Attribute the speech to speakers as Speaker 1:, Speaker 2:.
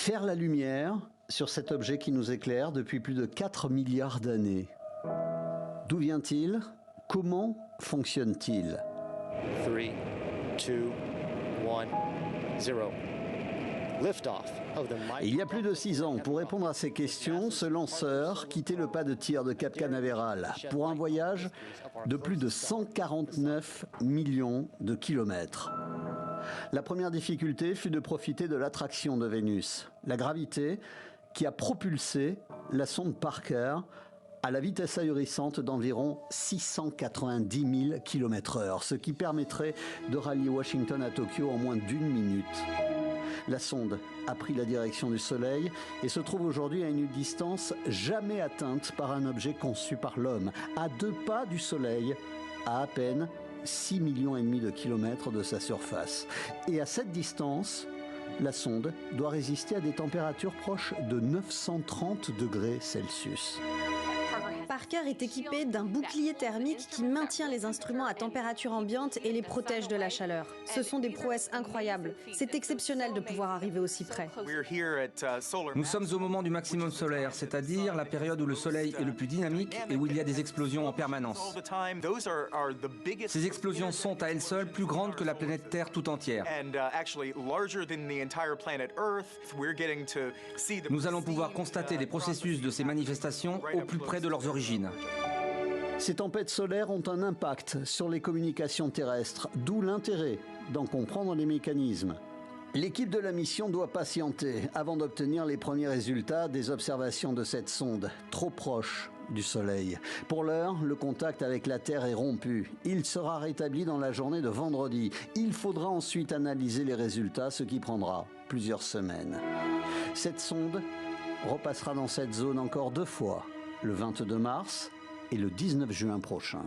Speaker 1: Faire la lumière sur cet objet qui nous éclaire depuis plus de 4 milliards d'années. D'où vient-il? Comment fonctionne-t-il?
Speaker 2: 3, 2, 1, 0.
Speaker 1: Il y a plus de 6 ans, pour répondre à ces questions, ce lanceur quittait le pas de tir de Cap Canaveral pour un voyage de plus de 149 millions de kilomètres. La première difficulté fut de profiter de l'attraction de Vénus, la gravité qui a propulsé la sonde Parker à la vitesse ahurissante d'environ 690 000 km/h, ce qui permettrait de rallier Washington à Tokyo en moins d'1 minute. La sonde a pris la direction du Soleil et se trouve aujourd'hui à une distance jamais atteinte par un objet conçu par l'homme, à 2 pas du Soleil, à peine 6,5 millions de kilomètres de sa surface. Et à cette distance, la sonde doit résister à des températures proches de 930 degrés Celsius.
Speaker 3: Parker est équipé d'un bouclier thermique qui maintient les instruments à température ambiante et les protège de la chaleur. Ce sont des prouesses incroyables. C'est exceptionnel de pouvoir arriver aussi près.
Speaker 4: Nous sommes au moment du maximum solaire, c'est-à-dire la période où le Soleil est le plus dynamique et où il y a des explosions en permanence. Ces explosions sont à elles seules plus grandes que la planète Terre tout entière. Nous allons pouvoir constater les processus de ces manifestations au plus près de leurs origines.
Speaker 1: Ces tempêtes solaires ont un impact sur les communications terrestres, d'où l'intérêt d'en comprendre les mécanismes. L'équipe de la mission doit patienter avant d'obtenir les premiers résultats des observations de cette sonde, trop proche du Soleil. Pour l'heure, le contact avec la Terre est rompu. Il sera rétabli dans la journée de vendredi. Il faudra ensuite analyser les résultats, ce qui prendra plusieurs semaines. Cette sonde repassera dans cette zone encore 2 fois, le 22 mars et le 19 juin prochain.